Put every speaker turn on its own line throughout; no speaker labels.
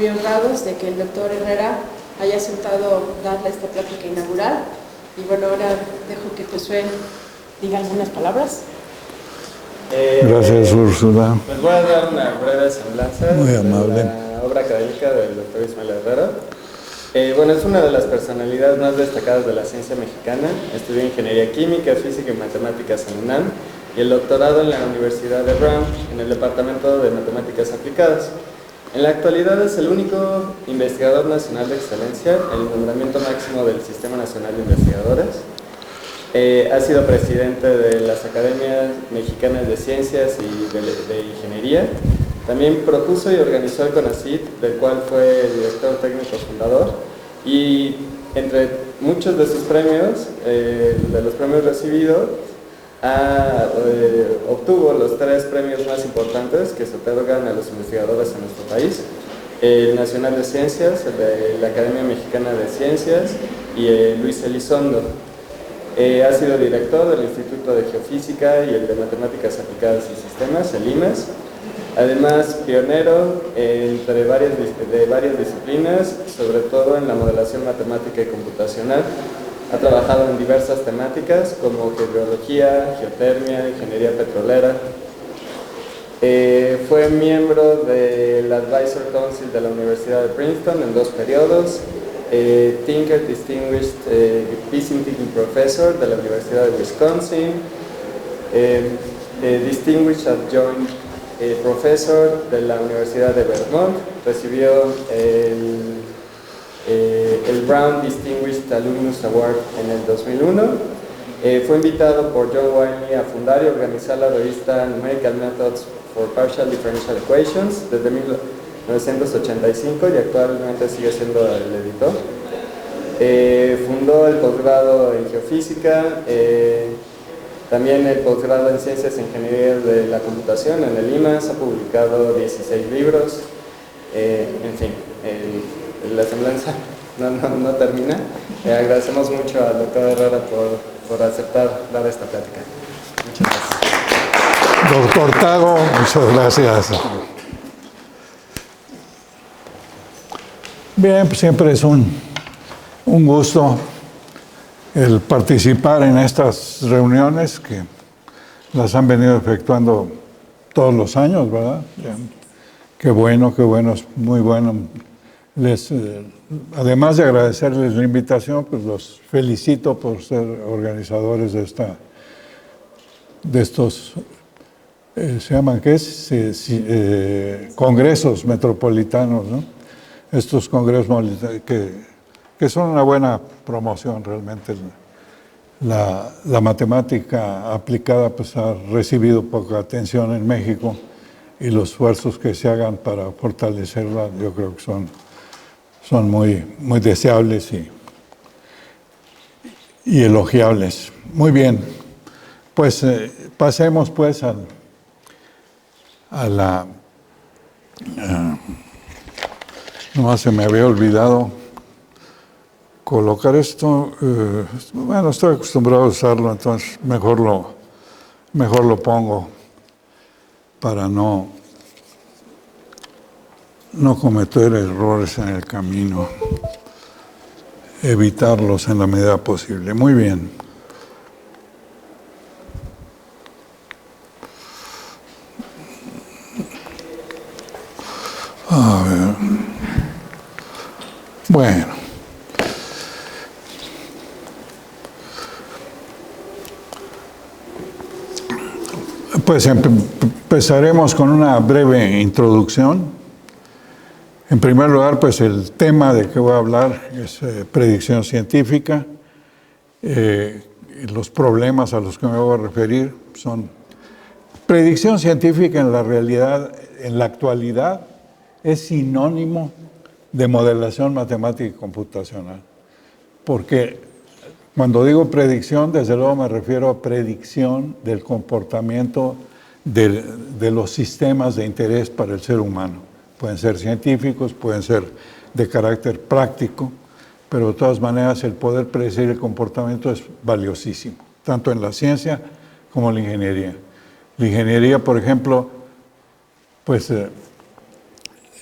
muy honrados de que el doctor Herrera haya aceptado darle esta plática inaugural. Y bueno, ahora dejo que Josué diga algunas palabras.
Gracias, Úrsula.
Les voy a dar una breve semblanza
Muy
de
amable.
la obra académica del doctor Ismael Herrera. Bueno, es una de las personalidades más destacadas de la ciencia mexicana. Estudió Ingeniería Química, Física y Matemáticas en UNAM y el doctorado en la Universidad de Brown en el Departamento de Matemáticas Aplicadas. En la actualidad es el único investigador nacional de excelencia en el nombramiento máximo del Sistema Nacional de Investigadores. Ha sido presidente de las Academias Mexicanas de Ciencias y de Ingeniería. También propuso y organizó el CONACYT, del cual fue el director técnico fundador. Y entre muchos de sus premios, de los premios recibidos, obtuvo los 3 premios más importantes que se otorgan a los investigadores en nuestro país: el Nacional de Ciencias, el de la Academia Mexicana de Ciencias y el Luis Elizondo. Ha sido director del Instituto de Geofísica y el de Matemáticas Aplicadas y Sistemas, el IMAS. Además, pionero de varias disciplinas, sobre todo en la modelación matemática y computacional. Ha trabajado en diversas temáticas como geología, geotermia, ingeniería petrolera. Fue miembro del Advisor Council de la Universidad de Princeton en 2 periodos. Tinker Distinguished Visiting Professor de la Universidad de Wisconsin. Distinguished Adjunct Professor de la Universidad de Vermont. Recibió el Brown Distinguished Alumnus Award en el 2001. Fue invitado por John Wiley a fundar y organizar la revista Numerical Methods for Partial Differential Equations desde 1985 y actualmente sigue siendo el editor. Fundó el posgrado en Geofísica, también el posgrado en Ciencias e Ingeniería de la Computación en el IMAS. Ha publicado 16 libros. En fin, la semblanza no termina. Agradecemos mucho al doctor Herrera por aceptar dar esta plática. Muchas gracias.
Doctor Tago, muchas gracias. Bien, pues siempre es un gusto el participar en estas reuniones que las han venido efectuando todos los años, ¿verdad? Qué bueno, es muy bueno. Además de agradecerles la invitación, pues los felicito por ser organizadores de estos, se llaman, ¿qué es? Congresos metropolitanos, ¿no? Estos congresos que son una buena promoción realmente. La matemática aplicada pues ha recibido poca atención en México y los esfuerzos que se hagan para fortalecerla yo creo que son muy, muy deseables y elogiables. Muy bien, pues pasemos pues a la... nomás se me había olvidado colocar esto. Bueno, estoy acostumbrado a usarlo, entonces mejor lo pongo para no cometer errores en el camino, evitarlos en la medida posible. Muy bien. A ver. Bueno. Pues empezaremos con una breve introducción. En primer lugar, pues el tema de que voy a hablar es predicción científica. Los problemas a los que me voy a referir son predicción científica en la realidad, en la actualidad, es sinónimo de modelación matemática y computacional. Porque cuando digo predicción, desde luego me refiero a predicción del comportamiento de los sistemas de interés para el ser humano. Pueden ser científicos, pueden ser de carácter práctico, pero de todas maneras el poder predecir el comportamiento es valiosísimo, tanto en la ciencia como en la ingeniería. La ingeniería, por ejemplo, pues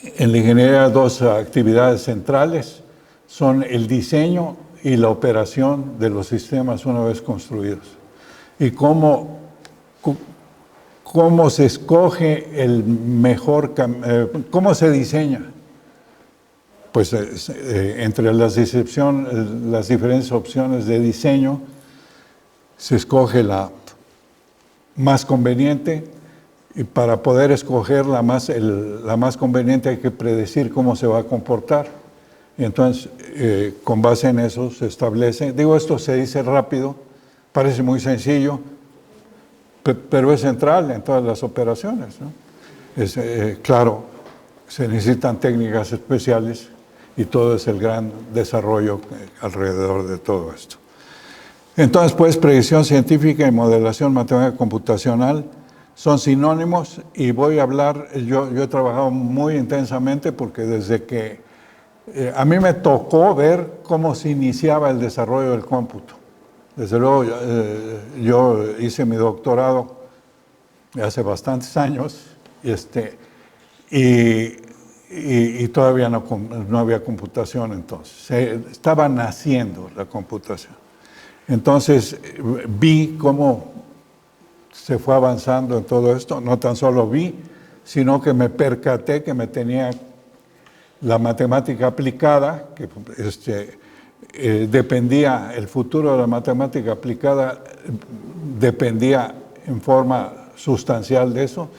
En la ingeniería, dos actividades centrales son el diseño y la operación de los sistemas una vez construidos. Y cómo se escoge el mejor, cómo se diseña. Pues entre las diferentes opciones de diseño, se escoge la más conveniente, y para poder escoger la más conveniente hay que predecir cómo se va a comportar. Y entonces, con base en eso se establece, esto se dice rápido, parece muy sencillo, pero es central en todas las operaciones, ¿no? Claro, se necesitan técnicas especiales y todo es el gran desarrollo alrededor de todo esto. Entonces, pues, predicción científica y modelación matemática computacional son sinónimos y voy a hablar, yo he trabajado muy intensamente porque desde que a mí me tocó ver cómo se iniciaba el desarrollo del cómputo. Desde luego, yo hice mi doctorado hace bastantes años y todavía no había computación entonces. Estaba naciendo la computación. Entonces vi cómo se fue avanzando en todo esto. No tan solo vi, sino que me percaté que me tenía la matemática aplicada, que dependía, el futuro de la matemática aplicada dependía en forma sustancial de eso,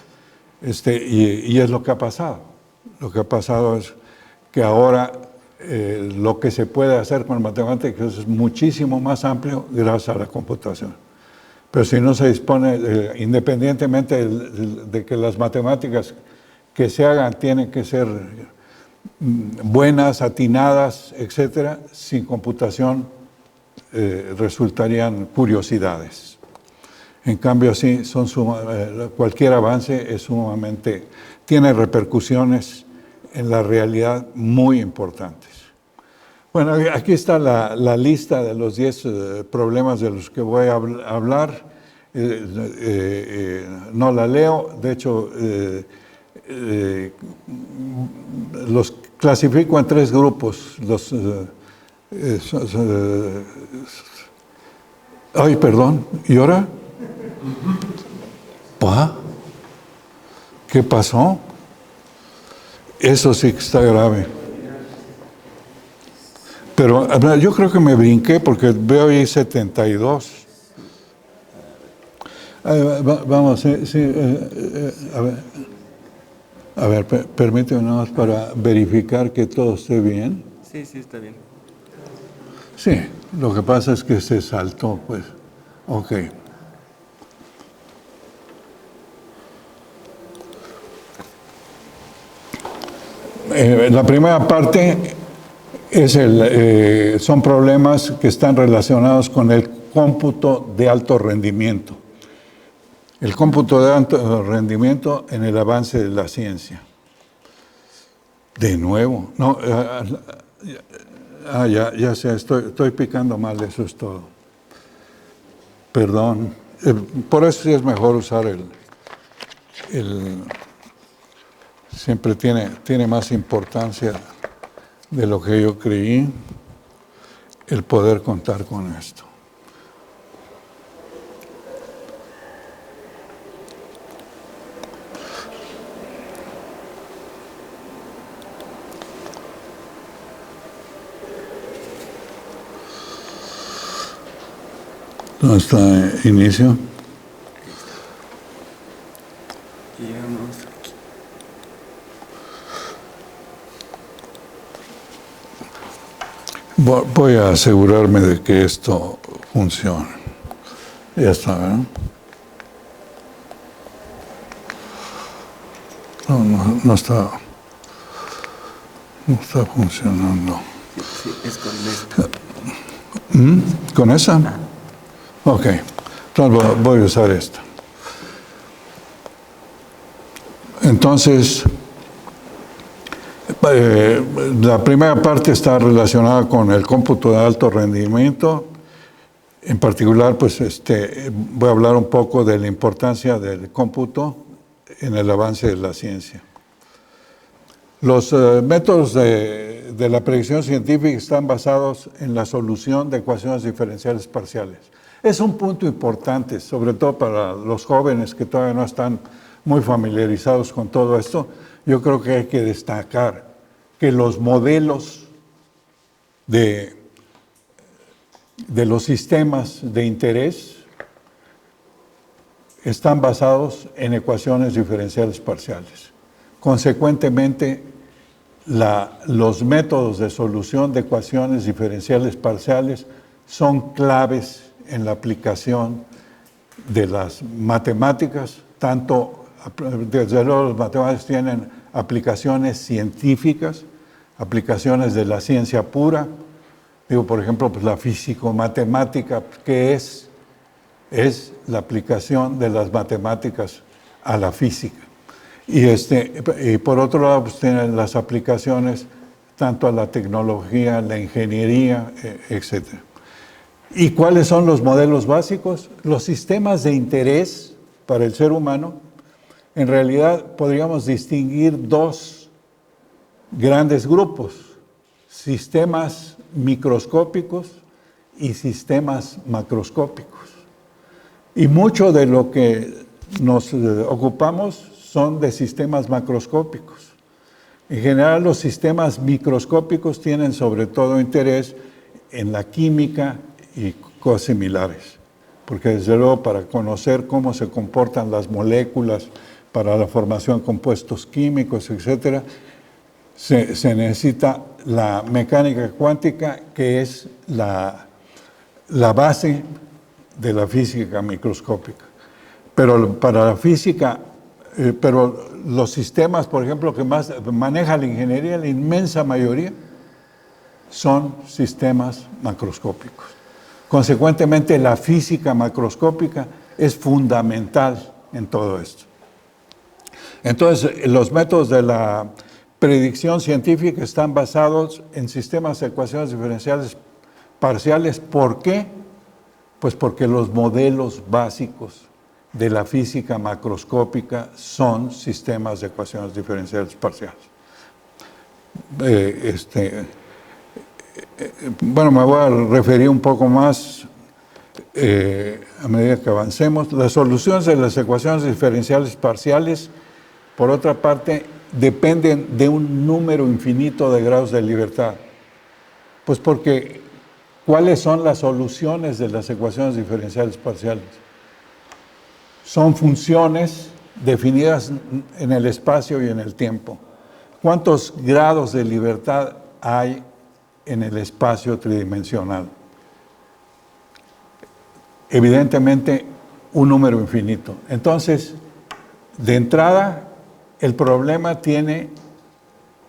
y es lo que ha pasado. Lo que ha pasado es que ahora lo que se puede hacer con matemáticas es muchísimo más amplio gracias a la computación. Pero si no se dispone, independientemente de que las matemáticas que se hagan tienen que ser buenas, atinadas, etcétera, sin computación resultarían curiosidades. En cambio, sí, cualquier avance es tiene repercusiones en la realidad muy importantes. Bueno, aquí está la lista de los 10 problemas de los que voy a hablar. No la leo, de hecho, los clasifico en 3 grupos. Ay, perdón, ¿y ahora? ¿Qué pasó? Eso sí que está grave. Pero yo creo que me brinqué porque veo ahí 72. Vamos, a ver, permíteme nada más para verificar que todo esté bien.
Sí, está bien.
Sí, lo que pasa es que se saltó, pues. Ok. La primera parte son problemas que están relacionados con el cómputo de alto rendimiento. El cómputo de alto rendimiento en el avance de la ciencia. De nuevo, no, ya sé, estoy picando mal, eso es todo. Perdón, por eso sí es mejor usar siempre tiene más importancia de lo que yo creí el poder contar con esto. ¿Dónde está inicio? Voy a asegurarme de que esto funcione. Ya está, ¿verdad? No está funcionando.
Sí, es con esta.
¿Con esa? Ok, entonces voy a usar esta. Entonces, la primera parte está relacionada con el cómputo de alto rendimiento. En particular, pues voy a hablar un poco de la importancia del cómputo en el avance de la ciencia. Los métodos de la predicción científica están basados en la solución de ecuaciones diferenciales parciales. Es un punto importante, sobre todo para los jóvenes que todavía no están muy familiarizados con todo esto. Yo creo que hay que destacar que los modelos de los sistemas de interés están basados en ecuaciones diferenciales parciales. Consecuentemente, los métodos de solución de ecuaciones diferenciales parciales son claves en la aplicación de las matemáticas, tanto, desde luego, los matemáticos tienen aplicaciones científicas, aplicaciones de la ciencia pura. Digo, por ejemplo, pues la físico-matemática, que es la aplicación de las matemáticas a la física. Y por otro lado, pues tienen las aplicaciones tanto a la tecnología, la ingeniería, etc. ¿Y cuáles son los modelos básicos? Los sistemas de interés para el ser humano, en realidad podríamos distinguir dos grandes grupos: sistemas microscópicos y sistemas macroscópicos. Y mucho de lo que nos ocupamos son de sistemas macroscópicos. En general, los sistemas microscópicos tienen sobre todo interés en la química y cosas similares, porque desde luego para conocer cómo se comportan las moléculas para la formación de compuestos químicos, etc., se necesita la mecánica cuántica, que es la base de la física microscópica. Pero para la física, pero los sistemas, por ejemplo, que más maneja la ingeniería, la inmensa mayoría, son sistemas macroscópicos. Consecuentemente, la física macroscópica es fundamental en todo esto. Entonces, los métodos de la predicción científica están basados en sistemas de ecuaciones diferenciales parciales. ¿Por qué? Pues porque los modelos básicos de la física macroscópica son sistemas de ecuaciones diferenciales parciales. Bueno, me voy a referir un poco más a medida que avancemos. Las soluciones de las ecuaciones diferenciales parciales, por otra parte, dependen de un número infinito de grados de libertad. Pues porque, ¿cuáles son las soluciones de las ecuaciones diferenciales parciales? Son funciones definidas en el espacio y en el tiempo. ¿Cuántos grados de libertad hay en el espacio tridimensional? Evidentemente, un número infinito. Entonces, de entrada, el problema tiene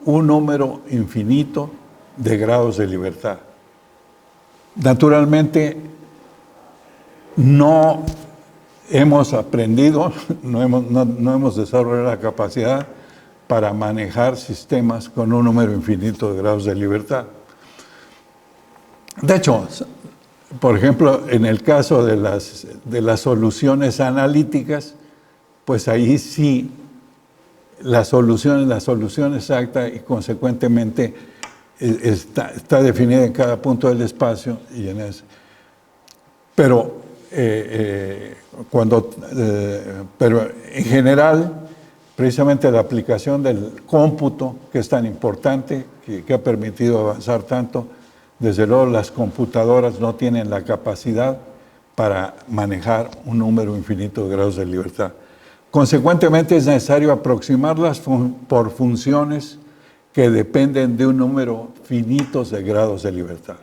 un número infinito de grados de libertad. Naturalmente, no hemos aprendido, no hemos desarrollado la capacidad para manejar sistemas con un número infinito de grados de libertad. De hecho, por ejemplo, en el caso de las soluciones analíticas, pues ahí sí la solución exacta y consecuentemente está definida en cada punto del espacio y en ese. Pero en general, precisamente la aplicación del cómputo, que es tan importante, que ha permitido avanzar tanto, desde luego las computadoras no tienen la capacidad para manejar un número infinito de grados de libertad. Consecuentemente, es necesario aproximarlas por funciones que dependen de un número finito de grados de libertad.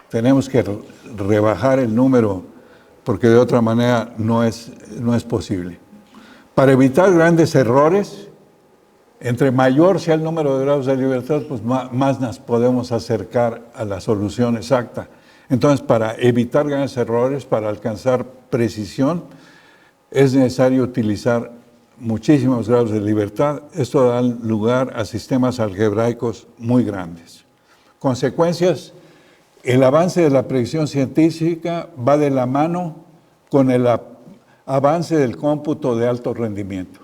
Tenemos que rebajar el número, porque de otra manera no es posible. Para evitar grandes errores, entre mayor sea el número de grados de libertad, pues más nos podemos acercar a la solución exacta. Entonces, para evitar grandes errores, para alcanzar precisión, es necesario utilizar muchísimos grados de libertad. Esto da lugar a sistemas algebraicos muy grandes. Consecuencias: el avance de la predicción científica va de la mano con el avance del cómputo de alto rendimiento.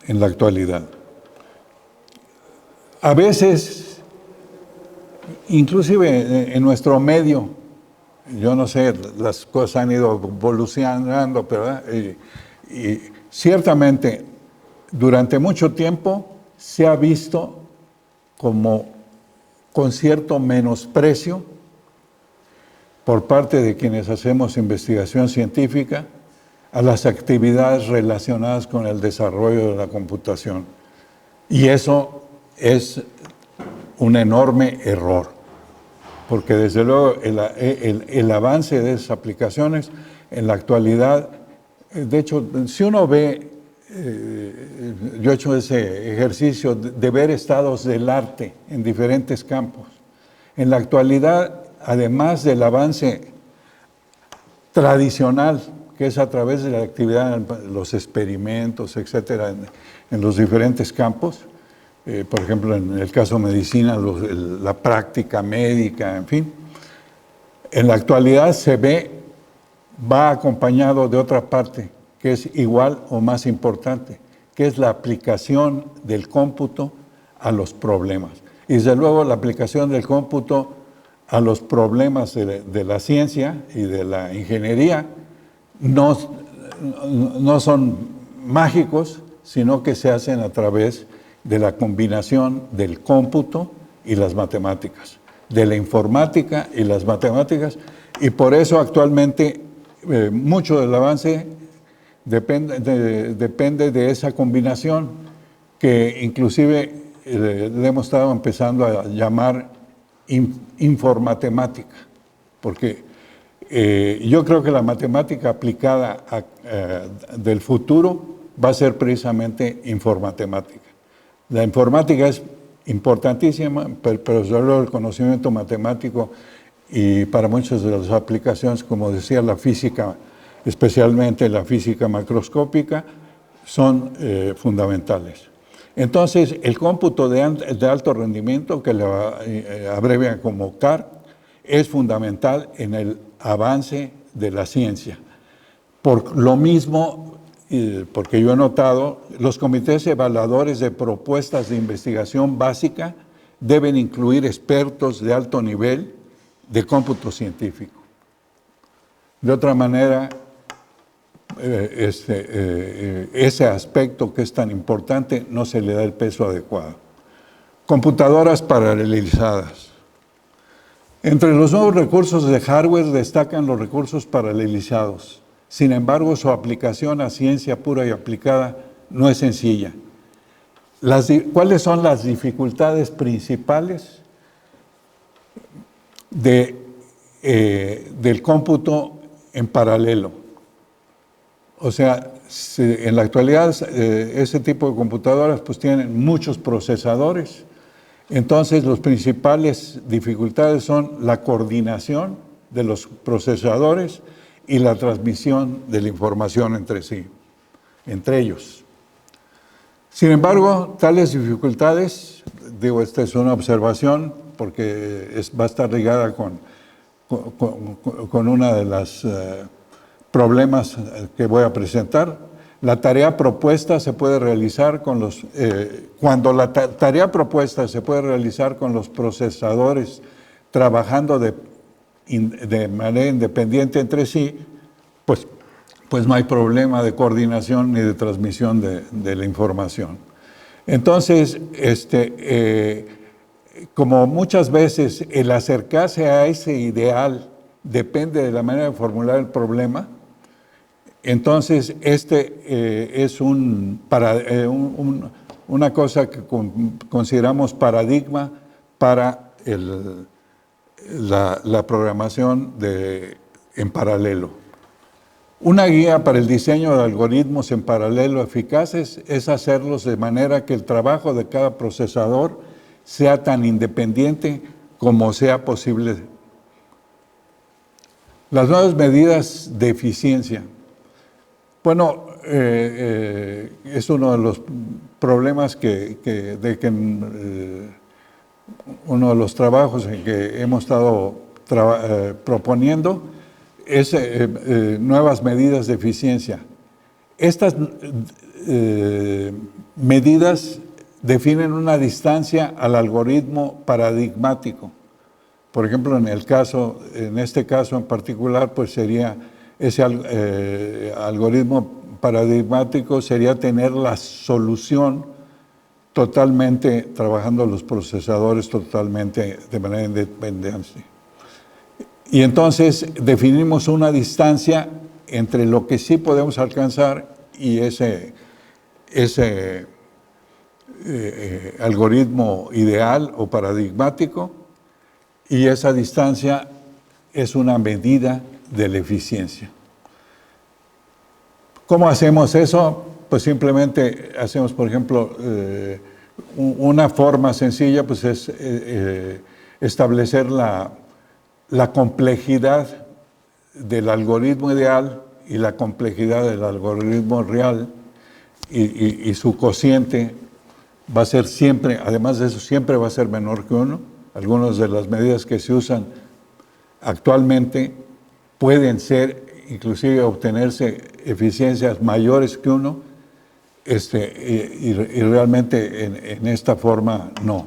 en la actualidad. A veces, inclusive en nuestro medio, yo no sé, las cosas han ido evolucionando, ¿verdad? Y ciertamente, durante mucho tiempo se ha visto como con cierto menosprecio por parte de quienes hacemos investigación científica a las actividades relacionadas con el desarrollo de la computación. Y eso es un enorme error, porque desde luego el avance de esas aplicaciones en la actualidad, de hecho, si uno ve, yo he hecho ese ejercicio de ver estados del arte en diferentes campos. En la actualidad, además del avance tradicional, que es a través de la actividad, los experimentos, etcétera, en los diferentes campos, por ejemplo, en el caso de medicina, la práctica médica, en fin. En la actualidad va acompañado de otra parte, que es igual o más importante, que es la aplicación del cómputo a los problemas. Y desde luego la aplicación del cómputo a los problemas de la ciencia y de la ingeniería no son mágicos, sino que se hacen a través de la combinación del cómputo y las matemáticas, de la informática y las matemáticas, y por eso actualmente mucho del avance depende de esa combinación, que inclusive le hemos estado empezando a llamar informática, porque yo creo que la matemática aplicada del futuro va a ser precisamente informática. La informática es importantísima, pero solo el conocimiento matemático y para muchas de las aplicaciones, como decía, la física, especialmente la física macroscópica, son fundamentales. Entonces, el cómputo de alto rendimiento, que lo abrevian como CAR, es fundamental en el avance de la ciencia. Por lo mismo, porque yo he notado, los comités evaluadores de propuestas de investigación básica deben incluir expertos de alto nivel de cómputo científico. De otra manera, ese aspecto que es tan importante no se le da el peso adecuado. Computadoras paralelizadas. Entre los nuevos recursos de hardware destacan los recursos paralelizados. Sin embargo, su aplicación a ciencia pura y aplicada no es sencilla. ¿Cuáles son las dificultades principales del cómputo en paralelo? O sea, en la actualidad ese tipo de computadoras pues tienen muchos procesadores. Entonces, las principales dificultades son la coordinación de los procesadores y la transmisión de la información entre ellos. Sin embargo, tales dificultades, digo, esta es una observación porque va a estar ligada con una de las problemas que voy a presentar. La tarea propuesta se puede realizar cuando la tarea propuesta se puede realizar con los procesadores trabajando de manera independiente entre sí, pues no hay problema de coordinación ni de transmisión de la información. Entonces, como muchas veces el acercarse a ese ideal depende de la manera de formular el problema, entonces es una cosa que consideramos paradigma para la programación en paralelo. Una guía para el diseño de algoritmos en paralelo eficaces es hacerlos de manera que el trabajo de cada procesador sea tan independiente como sea posible. Las nuevas medidas de eficiencia. Bueno, es uno de los problemas uno de los trabajos en que hemos estado proponiendo es nuevas medidas de eficiencia. Estas medidas definen una distancia al algoritmo paradigmático. Por ejemplo, en este caso en particular, pues sería ese algoritmo paradigmático sería tener la solución totalmente, trabajando los procesadores totalmente de manera independiente. Y entonces definimos una distancia entre lo que sí podemos alcanzar y ese algoritmo ideal o paradigmático, y esa distancia es una medida de la eficiencia. ¿Cómo hacemos eso? Pues simplemente hacemos, por ejemplo, una forma sencilla, pues es establecer la complejidad del algoritmo ideal y la complejidad del algoritmo real, y su cociente va a ser siempre, además de eso, siempre va a ser menor que 1. Algunas de las medidas que se usan actualmente pueden ser, inclusive obtenerse eficiencias mayores que 1, y realmente en esta forma no.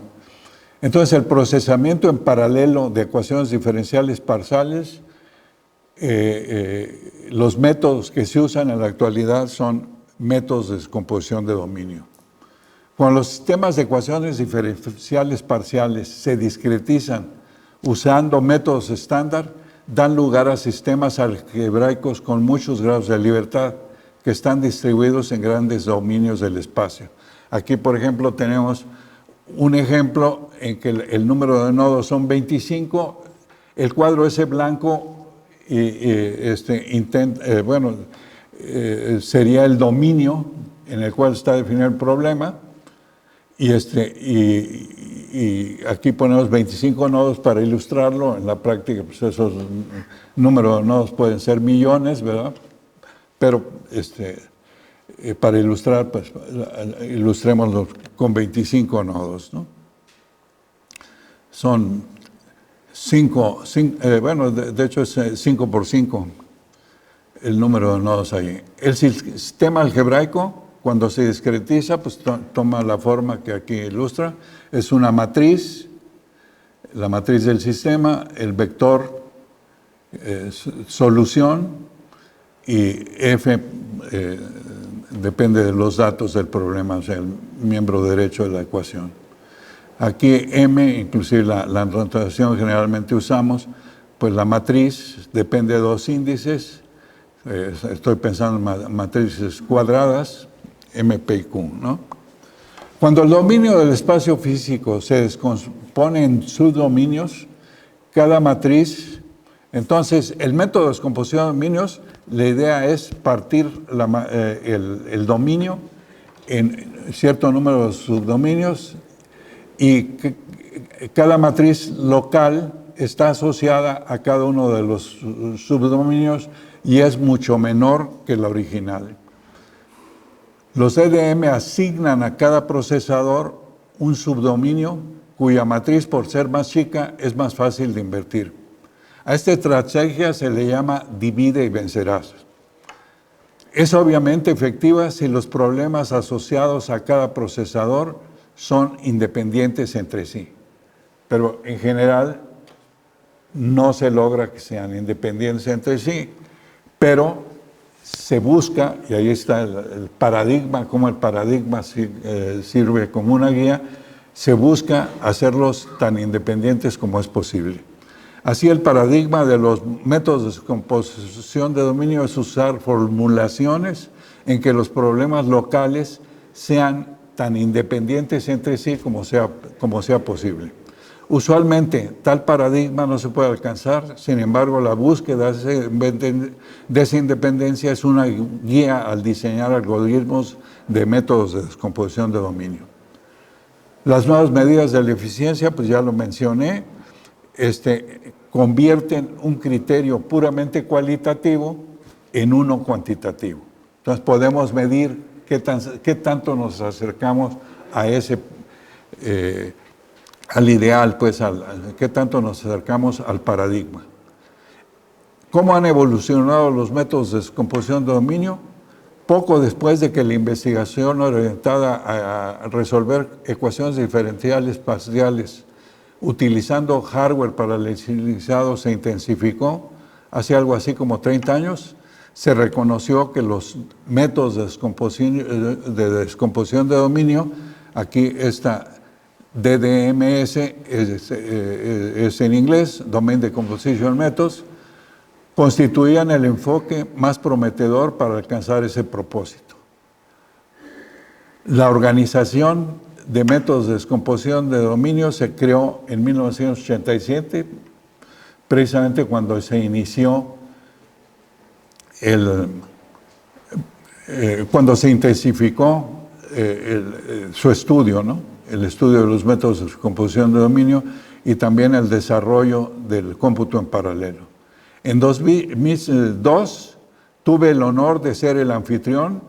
Entonces, el procesamiento en paralelo de ecuaciones diferenciales parciales, los métodos que se usan en la actualidad son métodos de descomposición de dominio. Cuando los sistemas de ecuaciones diferenciales parciales se discretizan usando métodos estándar, dan lugar a sistemas algebraicos con muchos grados de libertad que están distribuidos en grandes dominios del espacio. Aquí, por ejemplo, tenemos un ejemplo en que el número de nodos son 25, el cuadro ese blanco sería el dominio en el cual está definido el problema, y aquí ponemos 25 nodos para ilustrarlo. En la práctica, pues esos números de nodos pueden ser millones, ¿verdad? Pero para ilustrar, pues ilustrémoslo con 25 nodos, ¿no? Son 5, de hecho es 5 por 5 el número de nodos ahí. El sistema algebraico, cuando se discretiza, pues toma la forma que aquí ilustra. Es una matriz, la matriz del sistema, el vector solución, y F depende de los datos del problema, o sea, el miembro derecho de la ecuación. Aquí M, inclusive la notación generalmente usamos, pues la matriz depende de 2 índices. Estoy pensando en matrices cuadradas, M, P y Q, ¿no? Cuando el dominio del espacio físico se descompone en subdominios, cada matriz, entonces el método de descomposición de dominios, la idea es partir el dominio en cierto número de subdominios, y cada matriz local está asociada a cada uno de los subdominios y es mucho menor que la original. Los EDM asignan a cada procesador un subdominio cuya matriz, por ser más chica, es más fácil de invertir. A esta estrategia se le llama divide y vencerás. Es obviamente efectiva si los problemas asociados a cada procesador son independientes entre sí, pero en general no se logra que sean independientes entre sí, pero se busca, y ahí está el paradigma, cómo el paradigma sirve como una guía, se busca hacerlos tan independientes como es posible. Así, el paradigma de los métodos de descomposición de dominio es usar formulaciones en que los problemas locales sean tan independientes entre sí como sea posible. Usualmente, tal paradigma no se puede alcanzar, sin embargo, la búsqueda de esa independencia es una guía al diseñar algoritmos de métodos de descomposición de dominio. Las nuevas medidas de la eficiencia, pues ya lo mencioné, convierten un criterio puramente cualitativo en uno cuantitativo. Entonces, podemos medir qué tanto nos acercamos a al ideal, pues, qué tanto nos acercamos al paradigma. ¿Cómo han evolucionado los métodos de descomposición de dominio? poco después de que la investigación orientada a resolver ecuaciones diferenciales parciales utilizando hardware paralelizado se intensificó, hace algo así como 30 años, se reconoció que los métodos de descomposición de dominio, aquí está DDMS, es en inglés, Domain Decomposition Methods, constituían el enfoque más prometedor para alcanzar ese propósito. La organización de métodos de descomposición de dominio se creó en 1987, precisamente cuando se inició cuando se intensificó su estudio, ¿no? El estudio de los métodos de descomposición de dominio y también el desarrollo del cómputo en paralelo. En 2002 tuve el honor de ser el anfitrión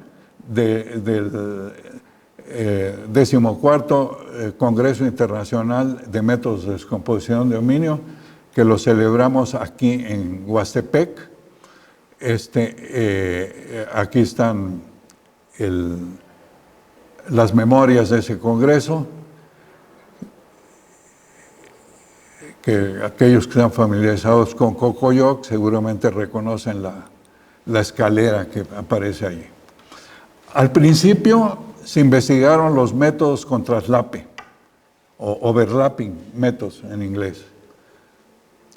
del 14º Congreso Internacional de Métodos de Descomposición de Dominio, que lo celebramos aquí en Huastepec. Aquí están las memorias de ese congreso, que aquellos que están familiarizados con Cocoyoc seguramente reconocen la escalera que aparece allí. Al principio se investigaron los métodos con traslape, o overlapping métodos en inglés,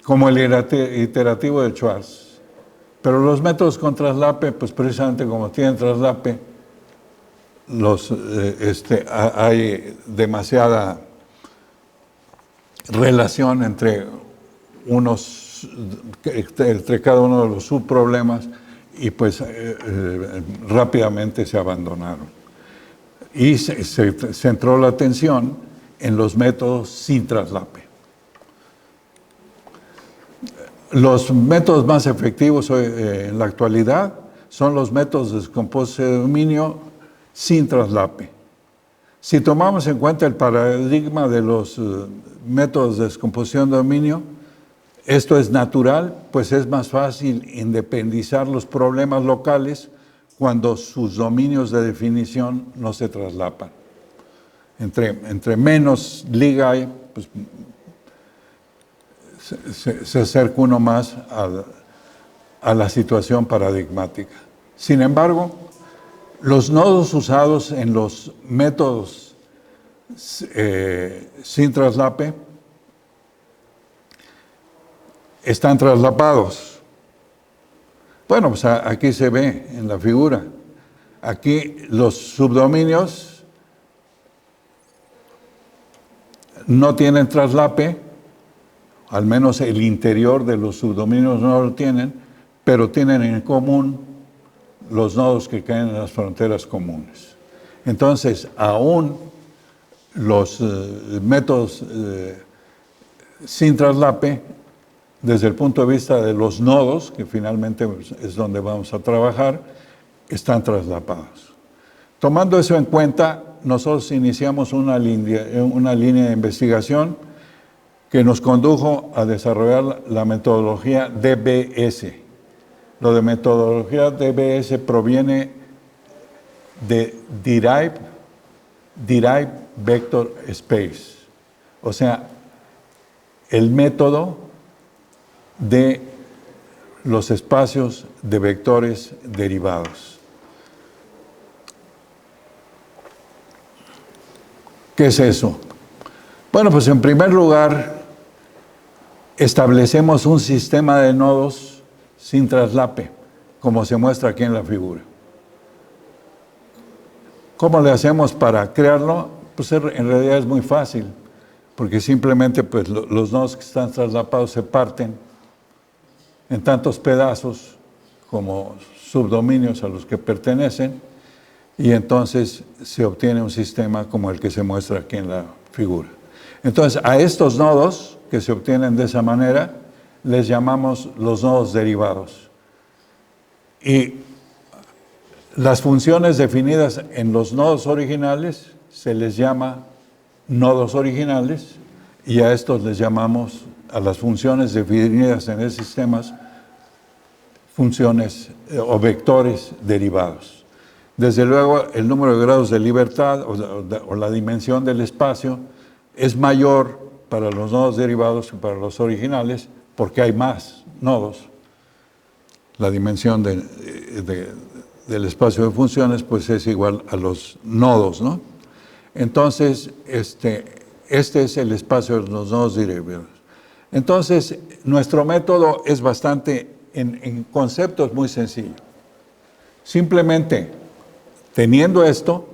como el iterativo de Schwarz. Pero los métodos con traslape, pues precisamente como tienen traslape, hay demasiada relación entre cada uno de los subproblemas y pues rápidamente se abandonaron. Y se centró la atención en los métodos sin traslape. Los métodos más efectivos en la actualidad son los métodos de descomposición de dominio sin traslape. Si tomamos en cuenta el paradigma de los métodos de descomposición de dominio, esto es natural, pues es más fácil independizar los problemas locales cuando sus dominios de definición no se traslapan. Entre menos liga hay, pues se acerca uno más a la situación paradigmática. Sin embargo, los nodos usados en los métodos sin traslape están traslapados. Bueno, pues aquí se ve en la figura. Aquí los subdominios no tienen traslape, al menos el interior de los subdominios no lo tienen, pero tienen en común los nodos que caen en las fronteras comunes. Entonces, aún los métodos sin traslape, desde el punto de vista de los nodos, que finalmente es donde vamos a trabajar, están traslapados. Tomando eso en cuenta, nosotros iniciamos una línea de investigación que nos condujo a desarrollar la metodología DBS. Lo de metodología DBS proviene de Derived Vector Space, o sea, el método de los espacios de vectores derivados. ¿Qué es eso? Bueno, pues en primer lugar, establecemos un sistema de nodos sin traslape, como se muestra aquí en la figura. ¿Cómo le hacemos para crearlo? Pues en realidad es muy fácil, porque simplemente pues, los nodos que están traslapados se parten en tantos pedazos como subdominios a los que pertenecen, y entonces se obtiene un sistema como el que se muestra aquí en la figura. Entonces, a estos nodos que se obtienen de esa manera, les llamamos los nodos derivados. Y las funciones definidas en los nodos originales se les llama nodos originales, y a estos les llamamos, a las funciones definidas en esos sistemas, funciones o vectores derivados. Desde luego, el número de grados de libertad o la dimensión del espacio es mayor para los nodos derivados que para los originales, porque hay más nodos. La dimensión del espacio de funciones pues es igual a los nodos, ¿no? Entonces, este es el espacio de los nodos derivados. Entonces, nuestro método es bastante, en conceptos muy sencillo. Simplemente, teniendo esto,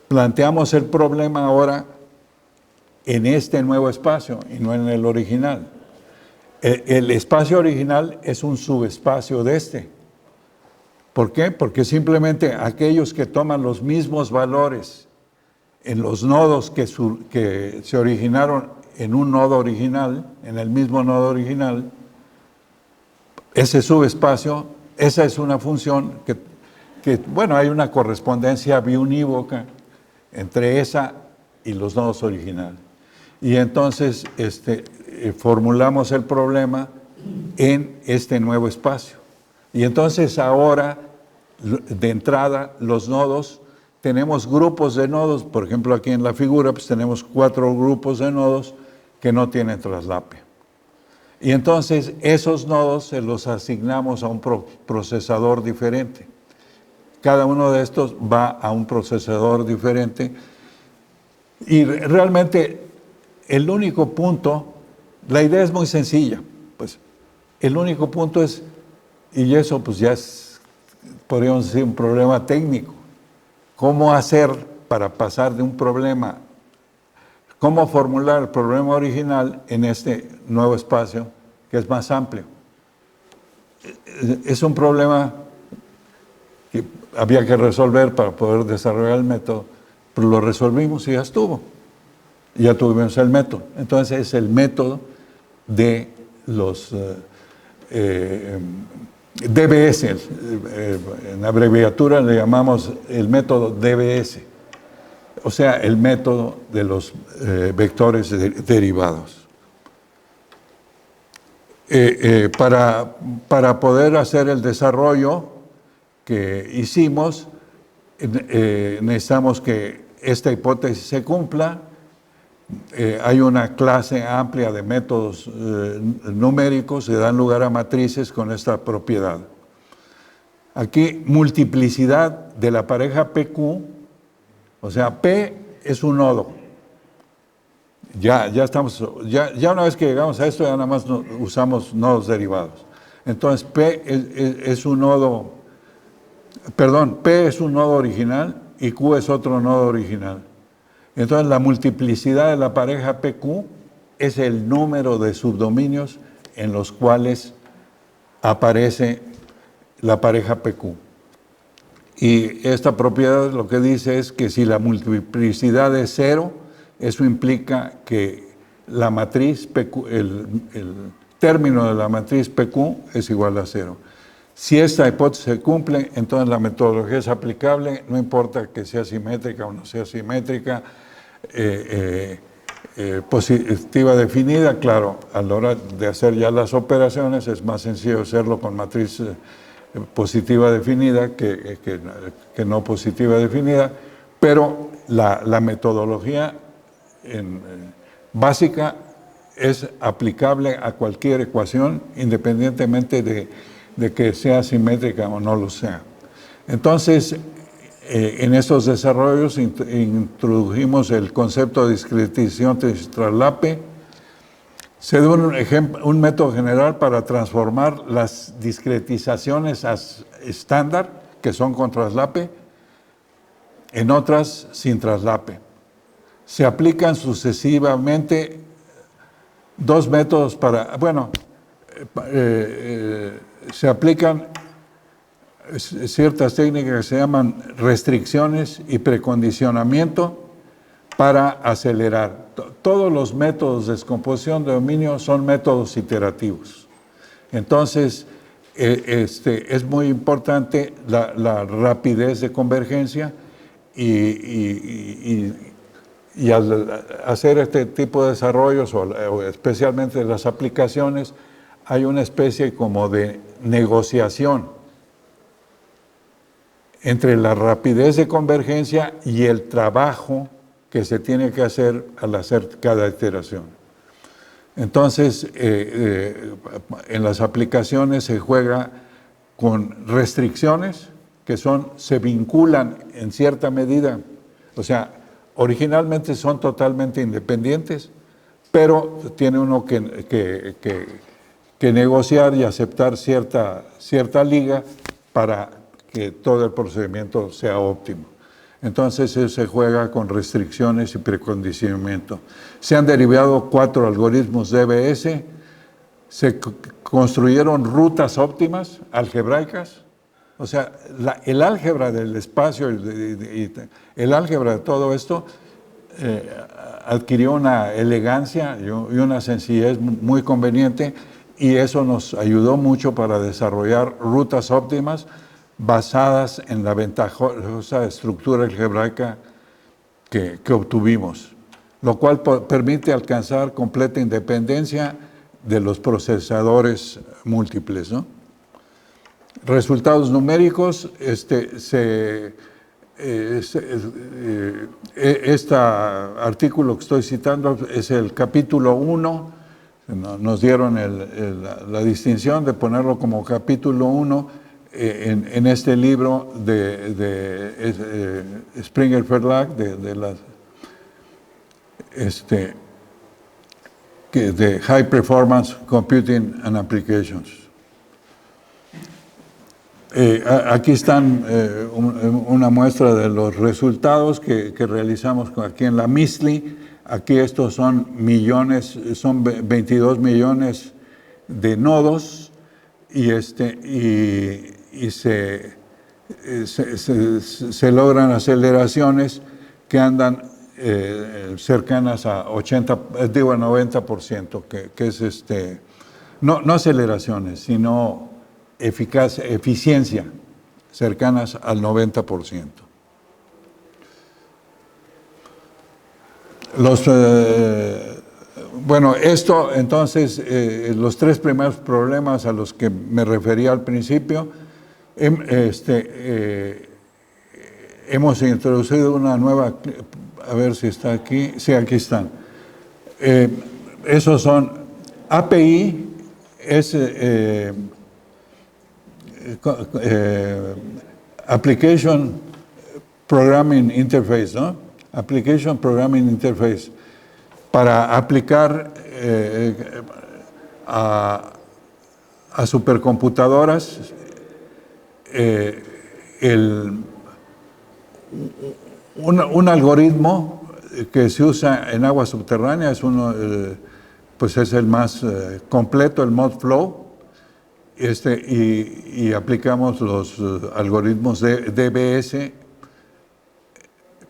planteamos el problema ahora en este nuevo espacio y no en el original. El espacio original es un subespacio de este. ¿Por qué? Porque simplemente aquellos que toman los mismos valores en los nodos que se originaron en un nodo original, en el mismo nodo original, ese subespacio, esa es una función bueno, hay una correspondencia biunívoca entre esa y los nodos originales. Y entonces formulamos el problema en este nuevo espacio. Y entonces ahora, de entrada, los nodos, tenemos grupos de nodos, por ejemplo aquí en la figura, pues tenemos 4 grupos de nodos que no tienen traslape. Y entonces esos nodos se los asignamos a un procesador diferente. Cada uno de estos va a un procesador diferente. Y realmente el único punto, la idea es muy sencilla, pues el único punto es, y eso pues ya es, podríamos decir, un problema técnico. ¿Cómo hacer para pasar de un problema, cómo formular el problema original en este nuevo espacio que es más amplio? Es un problema que había que resolver para poder desarrollar el método, pero lo resolvimos y ya estuvo. Ya tuvimos el método. Entonces es el método de los DBS, en abreviatura le llamamos el método DBS, o sea, el método de los vectores derivados. Para poder hacer el desarrollo que hicimos, necesitamos que esta hipótesis se cumpla. Hay una clase amplia de métodos numéricos que dan lugar a matrices con esta propiedad. Aquí, multiplicidad de la pareja PQ, o sea, P es un nodo. Ya una vez que llegamos a esto, ya nada más usamos nodos derivados. Entonces, P es un nodo, perdón, P es un nodo original y Q es otro nodo original. Entonces, la multiplicidad de la pareja PQ es el número de subdominios en los cuales aparece la pareja PQ. Y esta propiedad lo que dice es que si la multiplicidad es 0, eso implica que la matriz PQ, el término de la matriz PQ es igual a 0. Si esta hipótesis se cumple, entonces la metodología es aplicable, no importa que sea simétrica o no sea simétrica, positiva definida. Claro, a la hora de hacer ya las operaciones es más sencillo hacerlo con matriz positiva definida que no positiva definida, pero la metodología básica es aplicable a cualquier ecuación, independientemente de que sea simétrica o no lo sea. Entonces, en estos desarrollos introdujimos el concepto de discretización tras traslape. Se da un método general para transformar las discretizaciones estándar, que son con traslape, en otras sin traslape. Se aplican sucesivamente dos métodos para, bueno, se aplican ciertas técnicas que se llaman restricciones y precondicionamiento para acelerar. Todos los métodos de descomposición de dominio son métodos iterativos. Entonces, es muy importante la rapidez de convergencia y al hacer este tipo de desarrollos, o especialmente las aplicaciones, hay una especie como de negociación entre la rapidez de convergencia y el trabajo que se tiene que hacer al hacer cada iteración. Entonces, en las aplicaciones se juega con restricciones que se vinculan en cierta medida, o sea, originalmente son totalmente independientes, pero tiene uno que negociar y aceptar cierta liga para que todo el procedimiento sea óptimo. Entonces se juega con restricciones y precondicionamiento. Se han derivado 4 algoritmos DBS, se construyeron rutas óptimas algebraicas, o sea, el álgebra del espacio y el álgebra de todo esto adquirió una elegancia y una sencillez muy conveniente, y eso nos ayudó mucho para desarrollar rutas óptimas basadas en la ventajosa estructura algebraica que obtuvimos, lo cual permite alcanzar completa independencia de los procesadores múltiples, ¿no? Resultados numéricos, este artículo que estoy citando es el capítulo 1, nos dieron la distinción de ponerlo como capítulo 1 en este libro de Springer Verlag, de High Performance Computing and Applications. Aquí están una muestra de los resultados que realizamos aquí en la MISLI. Aquí estos son millones, son 22 millones de nodos, y se logran aceleraciones que andan cercanas a 90%, que es no aceleraciones, sino eficiencia cercanas al 90%. Bueno, esto entonces, los 3 primeros problemas a los que me refería al principio, hemos introducido una nueva, a ver si está aquí, sí, aquí están. Esos son API, es Application Programming Interface, ¿no? Application Programming Interface, para aplicar a supercomputadoras un algoritmo que se usa en agua subterránea, pues es el más completo, el ModFlow, y aplicamos los algoritmos de DBS.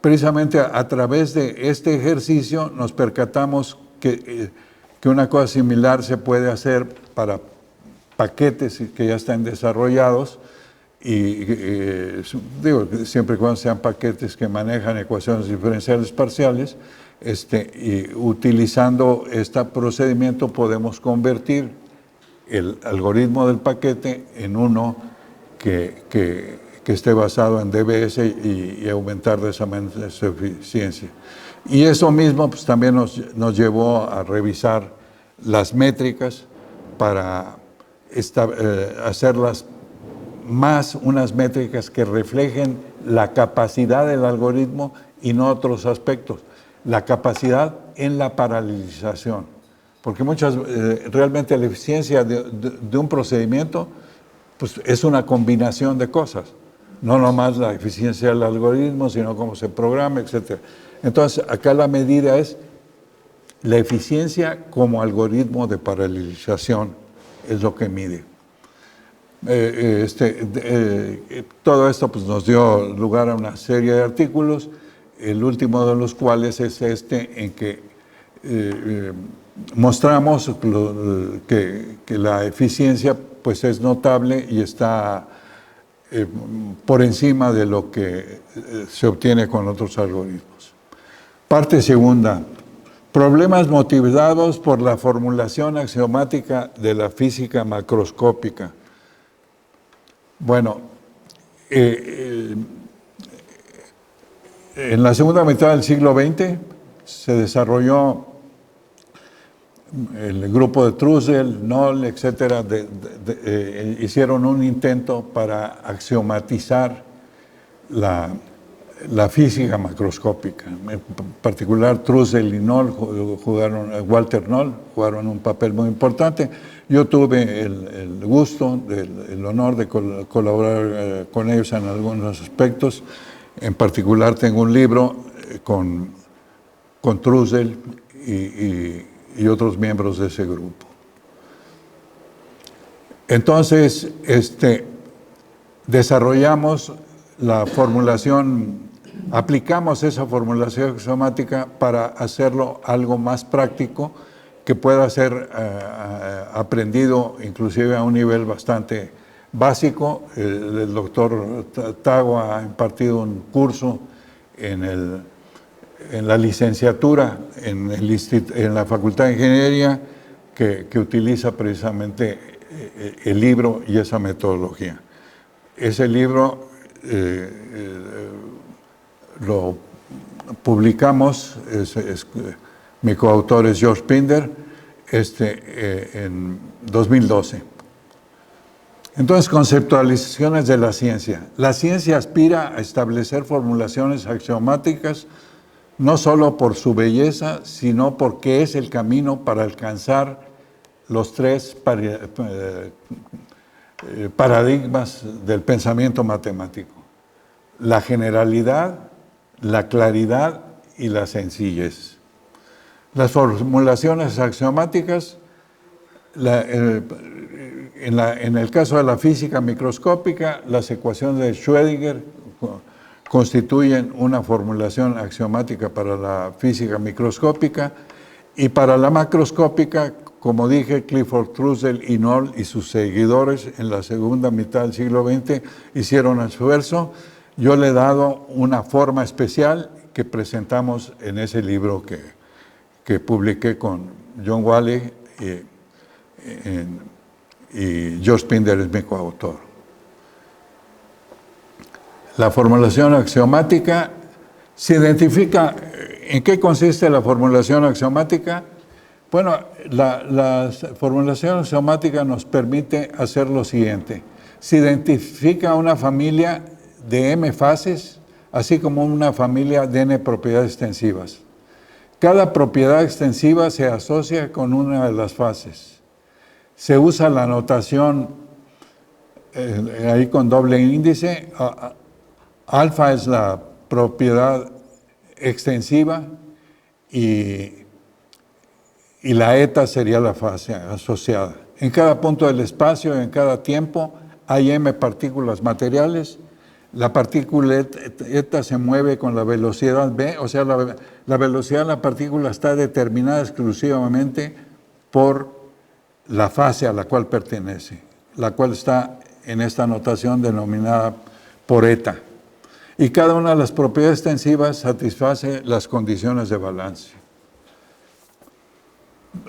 Precisamente a través de este ejercicio nos percatamos que una cosa similar se puede hacer para paquetes que ya están desarrollados, y digo, siempre y cuando sean paquetes que manejan ecuaciones diferenciales parciales, y utilizando este procedimiento podemos convertir el algoritmo del paquete en uno que esté basado en DBS y aumentar de esa manera su eficiencia. Y eso mismo pues, también nos llevó a revisar las métricas para hacerlas más unas métricas que reflejen la capacidad del algoritmo y no otros aspectos. La capacidad en la paralelización. Porque realmente la eficiencia de un procedimiento pues, es una combinación de cosas. No nomás la eficiencia del algoritmo, sino cómo se programa, etc. Entonces, acá la medida es la eficiencia como algoritmo de paralelización, es lo que mide. Todo esto pues, nos dio lugar a una serie de artículos, el último de los cuales es en que mostramos que la eficiencia pues, es notable y está por encima de lo que se obtiene con otros algoritmos. Parte segunda. Problemas motivados por la formulación axiomática de la física macroscópica. Bueno, En la segunda mitad del siglo XX se desarrolló el grupo de Trussell, Noll, etcétera, hicieron un intento para axiomatizar la física macroscópica. En particular, Trussell y Noll Walter Noll jugaron un papel muy importante. Yo tuve el gusto, el honor de colaborar con ellos en algunos aspectos. En particular, tengo un libro con Trussell y otros miembros de ese grupo. Entonces, desarrollamos la formulación, aplicamos esa formulación axiomática para hacerlo algo más práctico, que pueda ser aprendido inclusive a un nivel bastante básico. El doctor Tago ha impartido un curso en la licenciatura, en la Facultad de Ingeniería, que utiliza precisamente el libro y esa metodología. Ese libro lo publicamos, mi coautor es George Pinder, en 2012. Entonces, conceptualizaciones de la ciencia. La ciencia aspira a establecer formulaciones axiomáticas no solo por su belleza, sino porque es el camino para alcanzar los tres paradigmas del pensamiento matemático: la generalidad, la claridad y la sencillez. Las formulaciones axiomáticas, en el caso de la física microscópica, las ecuaciones de Schrödinger constituyen una formulación axiomática para la física microscópica, y para la macroscópica, como dije, Clifford Trussell y Noll y sus seguidores en la segunda mitad del siglo XX hicieron esfuerzo. Yo le he dado una forma especial que presentamos en ese libro que publiqué con John Whalley y George Pinder es mi coautor. La formulación axiomática se identifica. ¿En qué consiste la formulación axiomática? Bueno, la formulación axiomática nos permite hacer lo siguiente. Se identifica una familia de M fases, así como una familia de N propiedades extensivas. Cada propiedad extensiva se asocia con una de las fases. Se usa la notación ahí con doble índice. Alfa es la propiedad extensiva y la eta sería la fase asociada. En cada punto del espacio, en cada tiempo, hay M partículas materiales. La partícula eta se mueve con la velocidad v, o sea, la velocidad de la partícula está determinada exclusivamente por la fase a la cual pertenece, la cual está en esta notación denominada por eta. Y cada una de las propiedades extensivas satisface las condiciones de balance.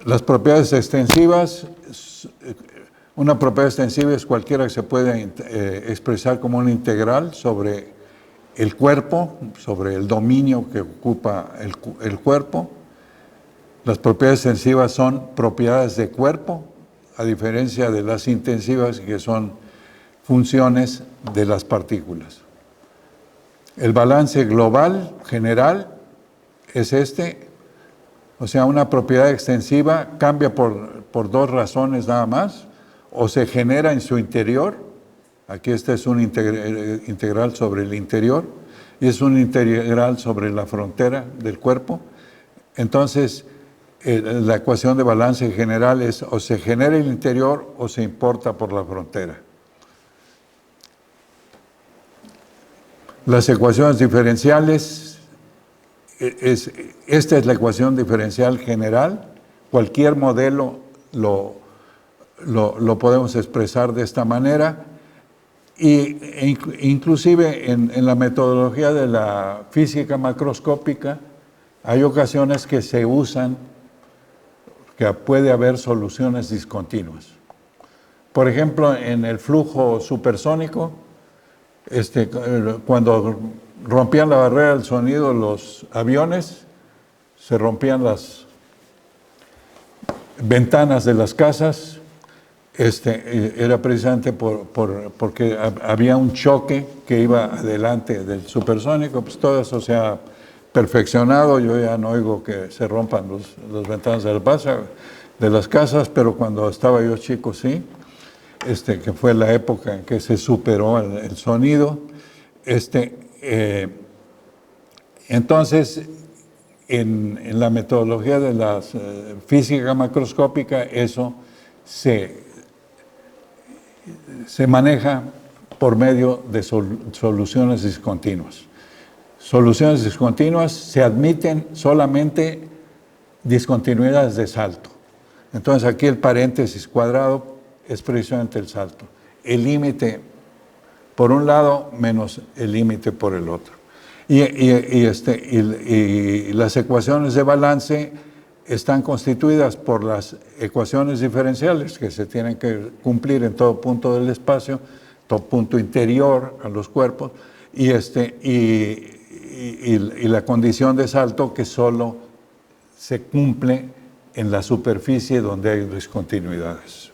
Las propiedades extensivas, una propiedad extensiva es cualquiera que se puede expresar como una integral sobre el cuerpo, sobre el dominio que ocupa el cuerpo. Las propiedades extensivas son propiedades de cuerpo, a diferencia de las intensivas, que son funciones de las partículas. El balance global, general, es o sea, una propiedad extensiva cambia por dos razones nada más. O se genera en su interior, aquí es un integral sobre el interior, y es un integral sobre la frontera del cuerpo. Entonces, la ecuación de balance general es o se genera el interior o se importa por la frontera. Las ecuaciones diferenciales, esta es la ecuación diferencial general. Cualquier modelo lo podemos expresar de esta manera, e inclusive en la metodología de la física macroscópica hay ocasiones que se usan, que puede haber soluciones discontinuas. Por ejemplo, en el flujo supersónico, Cuando rompían la barrera del sonido los aviones, se rompían las ventanas de las casas, era precisamente porque había un choque que iba adelante del supersónico. Pues todo eso se ha perfeccionado. Yo ya no oigo que se rompan las ventanas de las casas, pero cuando estaba yo chico sí, que fue la época en que se superó el sonido. Entonces, en la metodología de la física macroscópica, eso se maneja por medio de soluciones discontinuas. Soluciones discontinuas se admiten solamente discontinuidades de salto. Entonces aquí el paréntesis cuadrado es precisamente el salto. El límite por un lado menos el límite por el otro. Y las ecuaciones de balance están constituidas por las ecuaciones diferenciales que se tienen que cumplir en todo punto del espacio, todo punto interior a los cuerpos, y la condición de salto que solo se cumple en la superficie donde hay discontinuidades.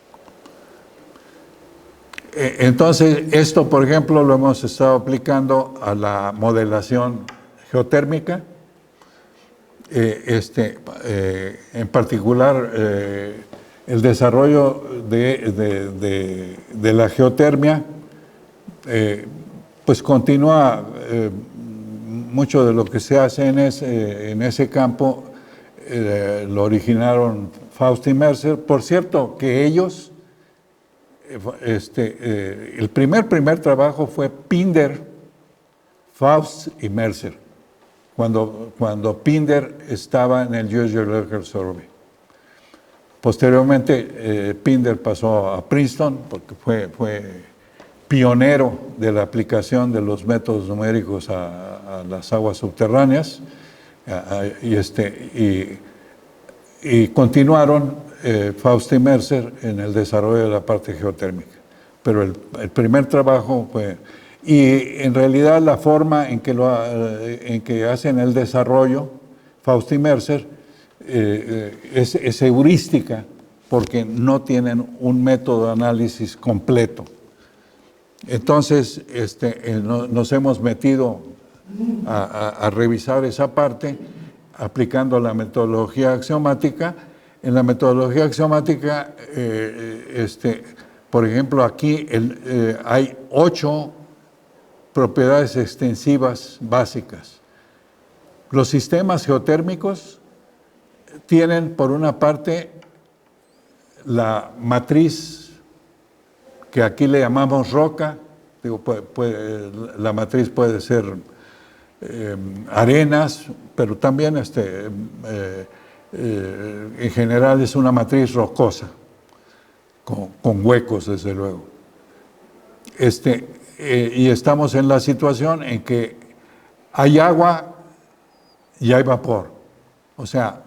Entonces, esto, por ejemplo, lo hemos estado aplicando a la modelación geotérmica. En particular, el desarrollo de la geotermia, pues continúa mucho de lo que se hace en ese campo, lo originaron Faust y Mercer. Por cierto, que ellos, el primer trabajo fue Pinder, Faust y Mercer, cuando Pinder estaba en el US Geological Survey. Posteriormente, Pinder pasó a Princeton, porque fue pionero de la aplicación de los métodos numéricos a las aguas subterráneas, y continuaron Faust y Mercer en el desarrollo de la parte geotérmica. Pero el primer trabajo fue... Y en realidad la forma en que hacen el desarrollo, Faust y Mercer, es heurística, porque no tienen un método de análisis completo. Entonces, nos hemos metido a revisar esa parte aplicando la metodología axiomática. En la metodología axiomática, por ejemplo, aquí hay 8 propiedades extensivas básicas. Los sistemas geotérmicos tienen, por una parte, la matriz, que aquí le llamamos roca. Digo, la matriz puede ser arenas, pero también en general es una matriz rocosa, con huecos, desde luego. Y estamos en la situación en que hay agua y hay vapor. O sea,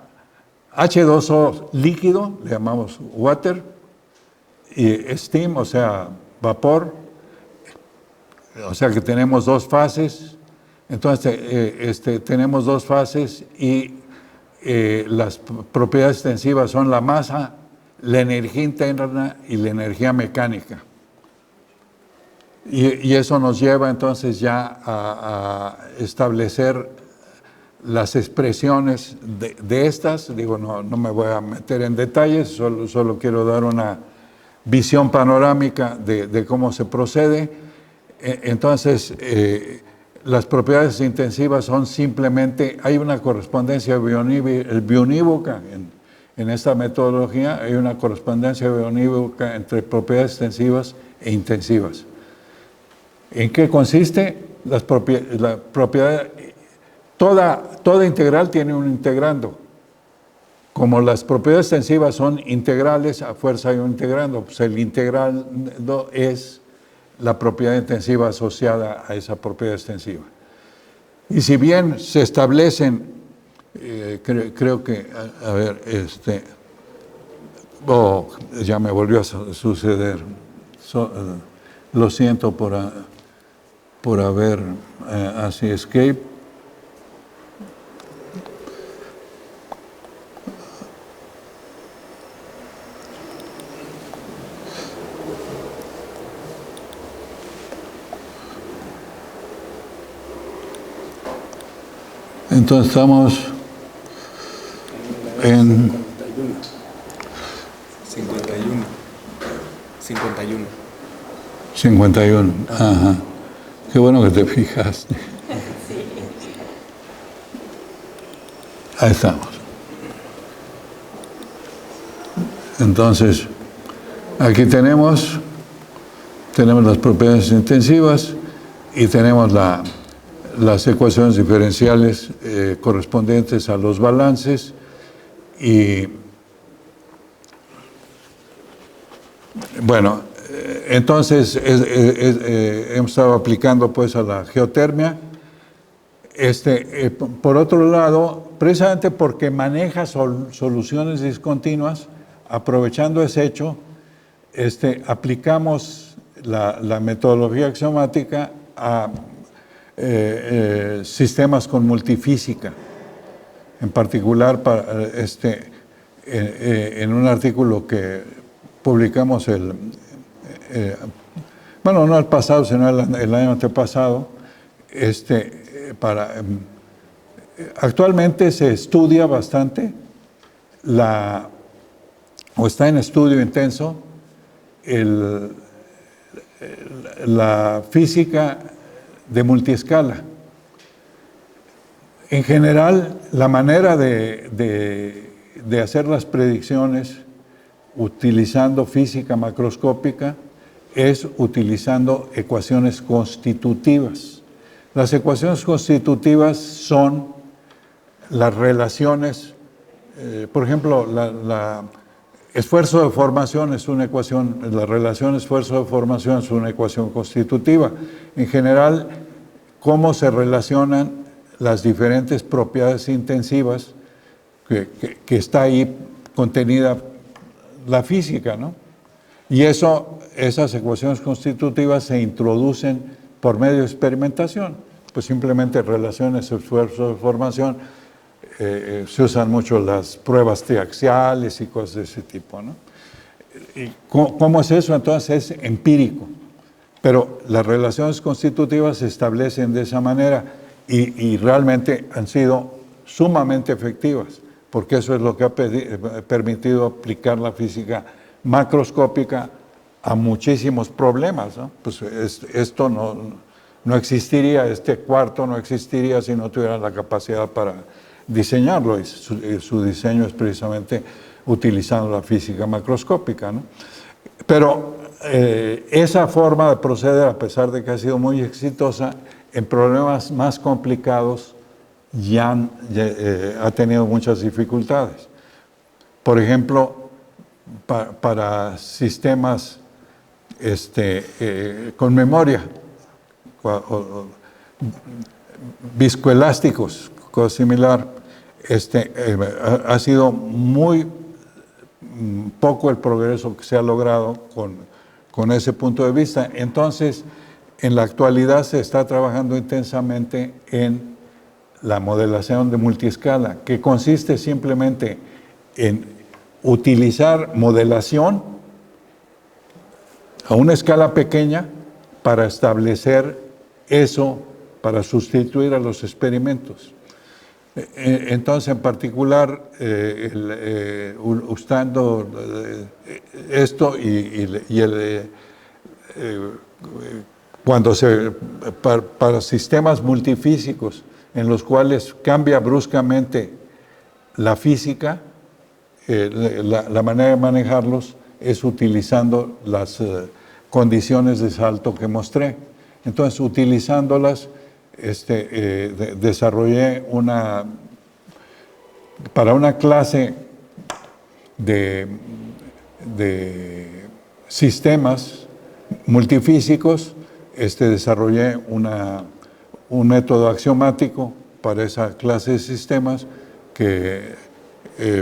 H2O líquido, le llamamos water, y steam, o sea, vapor, o sea que tenemos dos fases. Entonces, tenemos dos fases y las propiedades extensivas son la masa, la energía interna y la energía mecánica. Y eso nos lleva entonces ya a establecer las expresiones de estas. Digo, no me voy a meter en detalles, solo quiero dar una visión panorámica de cómo se procede. Entonces, las propiedades intensivas son simplemente, hay una correspondencia biounívoca en esta metodología, hay una correspondencia biounívoca entre propiedades extensivas e intensivas. ¿En qué consiste? La propiedad, toda integral tiene un integrando. Como las propiedades extensivas son integrales, a fuerza hay un integrando, pues el integrando es la propiedad intensiva asociada a esa propiedad extensiva. Y si bien se establecen, creo que, a ver, ya me volvió a suceder, lo siento por... por haber así escape. Entonces estamos en 51. Ajá. Qué bueno que te fijaste. Ahí estamos. Entonces, aquí tenemos las propiedades intensivas y tenemos las ecuaciones diferenciales correspondientes a los balances y bueno, entonces hemos estado aplicando pues a la geotermia. Por otro lado, precisamente porque maneja soluciones discontinuas, aprovechando ese hecho, aplicamos la metodología axiomática a sistemas con multifísica. En particular, en un artículo que publicamos bueno, no el pasado, sino el año antepasado, actualmente se estudia bastante o está en estudio intenso la física de multiescala. En general, la manera de hacer las predicciones utilizando física macroscópica es utilizando ecuaciones constitutivas. Las ecuaciones constitutivas son las relaciones, por ejemplo, esfuerzo de formación es una ecuación, la relación esfuerzo de formación es una ecuación constitutiva. En general, cómo se relacionan las diferentes propiedades intensivas que está ahí contenida la física, ¿no? Y esas ecuaciones constitutivas se introducen por medio de experimentación, pues simplemente relaciones esfuerzo de formación. Se usan mucho las pruebas triaxiales y cosas de ese tipo, ¿no? ¿Y cómo es eso? Entonces es empírico, pero las relaciones constitutivas se establecen de esa manera y realmente han sido sumamente efectivas, porque eso es lo que ha permitido aplicar la física macroscópica a muchísimos problemas, ¿no? Pues esto no existiría, este cuarto no existiría si no tuvieran la capacidad para diseñarlo, y su diseño es precisamente utilizando la física macroscópica, ¿no? Pero esa forma de proceder, a pesar de que ha sido muy exitosa, en problemas más complicados ya ha tenido muchas dificultades. Por ejemplo, para sistemas con memoria, viscoelásticos, cosa similar, ha sido muy poco el progreso que se ha logrado con ese punto de vista. Entonces, en la actualidad se está trabajando intensamente en la modelación de multiescala, que consiste simplemente en utilizar modelación a una escala pequeña para establecer eso, para sustituir a los experimentos. Entonces, en particular, usando esto para sistemas multifísicos en los cuales cambia bruscamente la física, la manera de manejarlos es utilizando las condiciones de salto que mostré. Entonces, utilizándolas, desarrollé para una clase de sistemas multifísicos, desarrollé un método axiomático para esa clase de sistemas que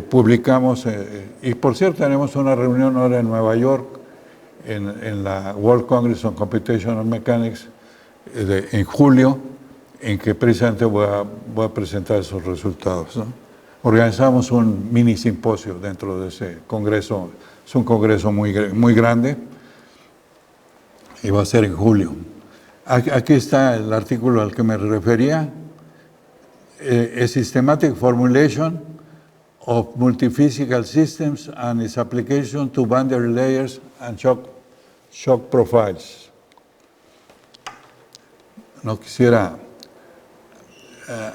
publicamos, y por cierto tenemos una reunión ahora en Nueva York, en la World Congress on Computational Mechanics, en julio, en que precisamente voy a presentar esos resultados, ¿no? Organizamos un mini simposio dentro de ese congreso. Es un congreso muy grande y va a ser en julio. Aquí está el artículo al que me refería. A systematic formulation of multiphysical systems and its application to boundary layers and shock profiles. No quisiera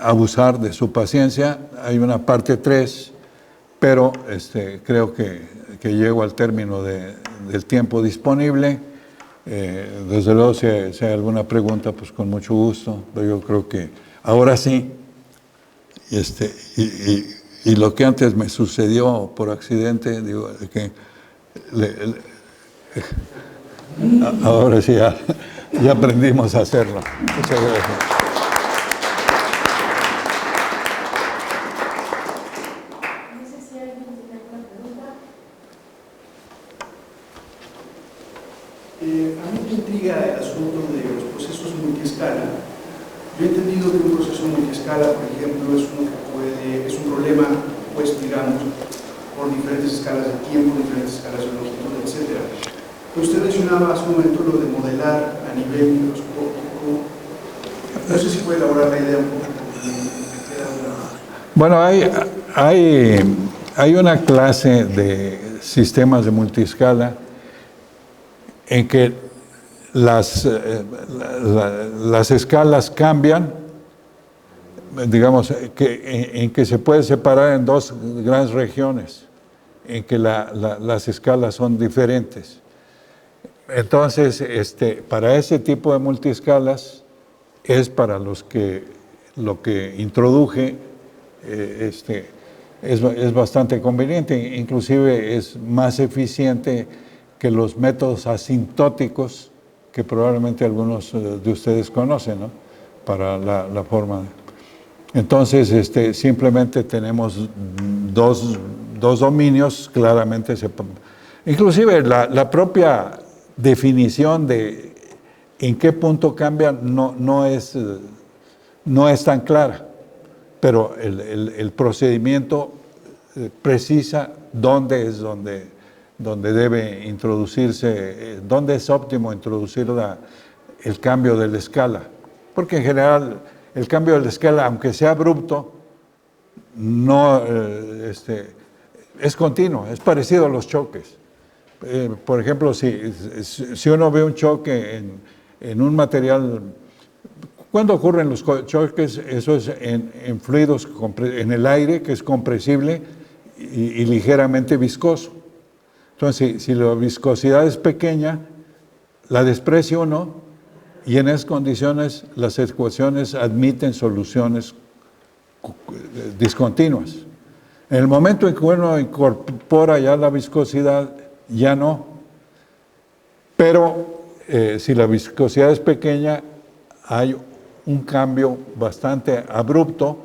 abusar de su paciencia. Hay una parte 3, pero creo que llego al término del tiempo disponible. Desde luego, si hay alguna pregunta, pues con mucho gusto. Pero yo creo que ahora sí, y lo que antes me sucedió por accidente, digo, que ahora sí ya aprendimos a hacerlo. Muchas gracias.
A mí me intriga el asunto de los procesos multiescala. Yo he entendido que un proceso multiescala, por ejemplo, es un problema, pues, digamos, por diferentes escalas de tiempo, diferentes escalas de longitud, etc. Usted mencionaba hace un momento lo de modelar a nivel microscópico. No sé si puede elaborar la idea un poco.
Bueno, hay una clase de sistemas de multiescala en que las escalas cambian, digamos, en que se puede separar en dos grandes regiones, en que las escalas son diferentes. Entonces, para ese tipo de multiescalas es para lo que introduje es bastante conveniente, inclusive es más eficiente que los métodos asintóticos que probablemente algunos de ustedes conocen, ¿no? Para la forma. Entonces, simplemente tenemos dos dominios claramente separados. Inclusive la propia definición de en qué punto cambian no es tan clara, pero el procedimiento precisa dónde es donde debe introducirse, dónde es óptimo introducir el cambio de la escala. Porque en general el cambio de la escala, aunque sea abrupto, no es continuo, es parecido a los choques. Por ejemplo, si uno ve un choque en un material, ¿cuándo ocurren los choques? Eso es en fluidos, en el aire, que es compresible y ligeramente viscoso. Entonces, si la viscosidad es pequeña, la desprecia uno, y en esas condiciones las ecuaciones admiten soluciones discontinuas. En el momento en que uno incorpora ya la viscosidad, ya no. Pero si la viscosidad es pequeña, hay un cambio bastante abrupto,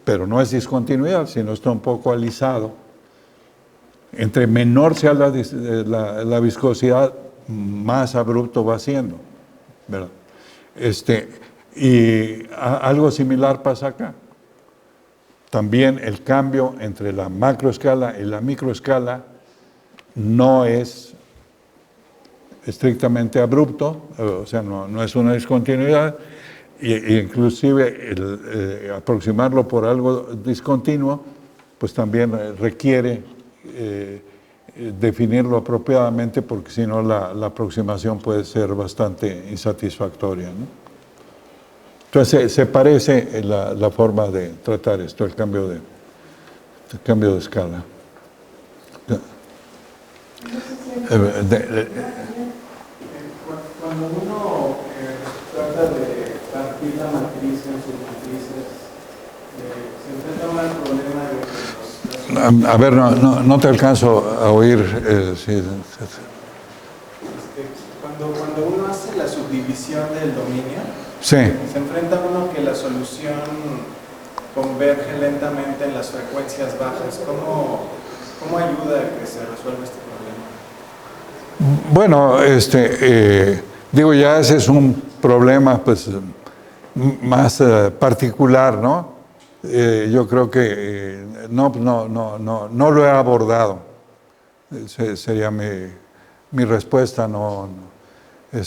pero no es discontinuidad, sino está un poco alisado. Entre menor sea la viscosidad, más abrupto va siendo, ¿verdad? Y algo similar pasa acá. También el cambio entre la macroescala y la microescala no es estrictamente abrupto, o sea, no es una discontinuidad, e inclusive aproximarlo por algo discontinuo, pues también requiere definirlo apropiadamente, porque si no la aproximación puede ser bastante insatisfactoria, ¿no? Entonces se parece la forma de tratar esto, el cambio de escala.
Cuando uno trata de partir la matriz en submatrices, se enfrenta a un problema de que
a ver, no te alcanzo a oír. Sí.
Cuando uno hace la subdivisión del dominio,
Sí.
se enfrenta a uno que la solución converge lentamente en las frecuencias bajas. ¿Cómo ayuda a que se resuelva este problema?
Bueno, digo, ya ese es un problema pues más particular, ¿no? Yo creo que no lo he abordado. Sería mi respuesta, no lo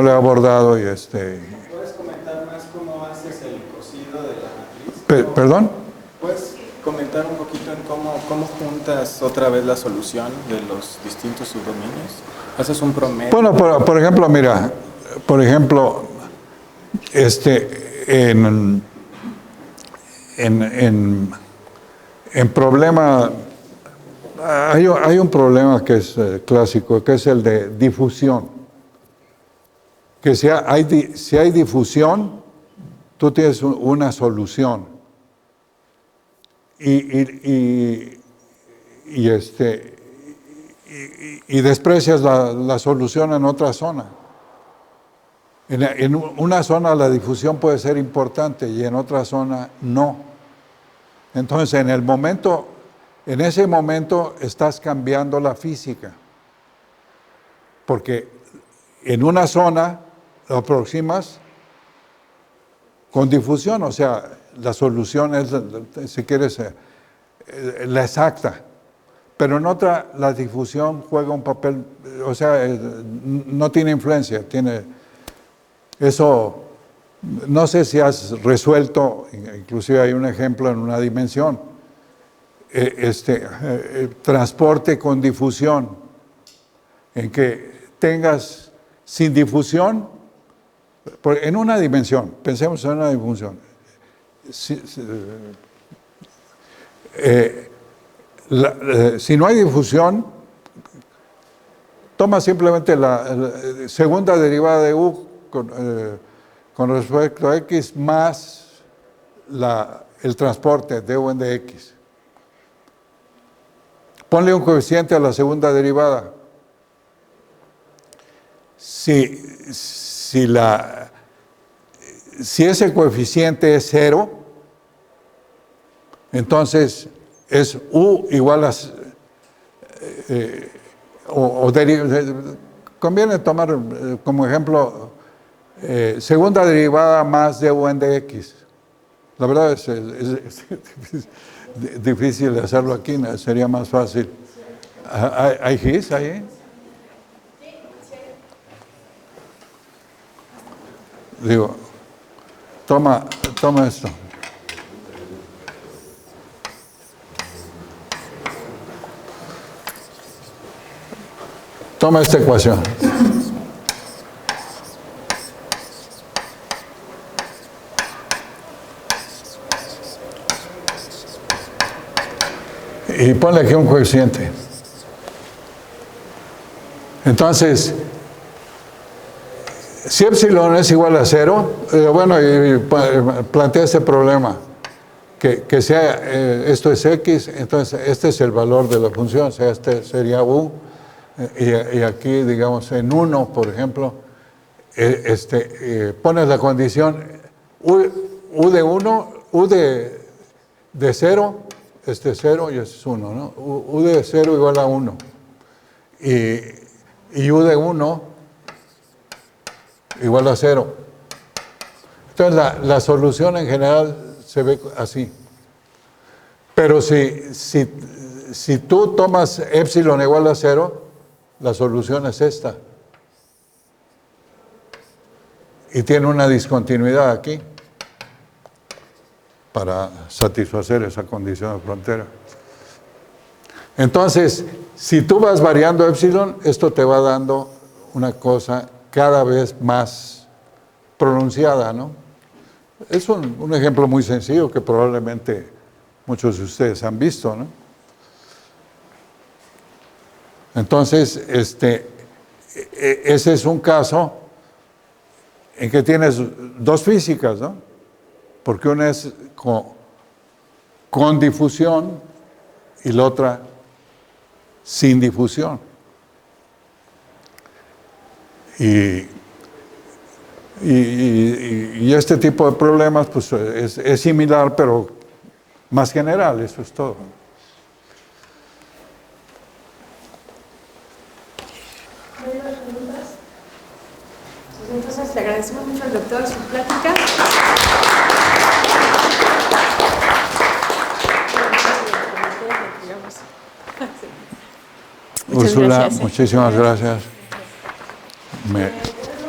he abordado y
¿Puedes comentar más cómo haces el cocido de la matriz?
¿Perdón?
¿Puedes comentar un poquito en cómo juntas otra vez la solución de los distintos subdominios? ¿Haces un promedio?
Bueno, por ejemplo, mira, en problema, hay un problema que es clásico, que es el de difusión. Que si hay difusión, tú tienes una solución. Y desprecias la solución en otra zona. En una zona la difusión puede ser importante y en otra zona no. Entonces, en ese momento estás cambiando la física. Porque en una zona lo aproximas con difusión, o sea, la solución es, si quieres, la exacta. Pero en otra, la difusión juega un papel, o sea, no tiene influencia, eso, no sé si has resuelto, inclusive hay un ejemplo en una dimensión, transporte con difusión, en que tengas sin difusión, en una dimensión, pensemos en una dimensión, si no hay difusión, toma simplemente la segunda derivada de u con respecto a x más el transporte de u en dx. Ponle un coeficiente a la segunda derivada. Si ese coeficiente es 0, entonces es u igual a conviene tomar como ejemplo segunda derivada más de u en dx. La verdad es difícil hacerlo aquí, ¿no? Sería más fácil. ¿Hay GIS ahí? Digo, toma esto. Toma esta ecuación. Y ponle aquí un coeficiente. Entonces, si epsilon es igual a 0, y plantea este problema, que sea, esto es x, entonces este es el valor de la función, o sea, este sería u, y aquí, digamos, en 1, por ejemplo, pones la condición u de 1, u de 0, este es 0 y este es 1, ¿no? U de 0 igual a 1. Y u de 1 igual a 0. Entonces la solución en general se ve así. Pero si tú tomas epsilon igual a 0, la solución es esta. Y tiene una discontinuidad aquí para satisfacer esa condición de frontera. Entonces, si tú vas variando epsilon, esto te va dando una cosa cada vez más pronunciada, ¿no? Es un ejemplo muy sencillo que probablemente muchos de ustedes han visto, ¿no? Entonces, ese es un caso en que tienes dos físicas, ¿no? Porque una es con difusión y la otra sin difusión. Y este tipo de problemas pues, es similar, pero más general, eso es todo.
¿No hay más preguntas? al doctor su plática.
Úrsula,
gracias.
muchísimas gracias.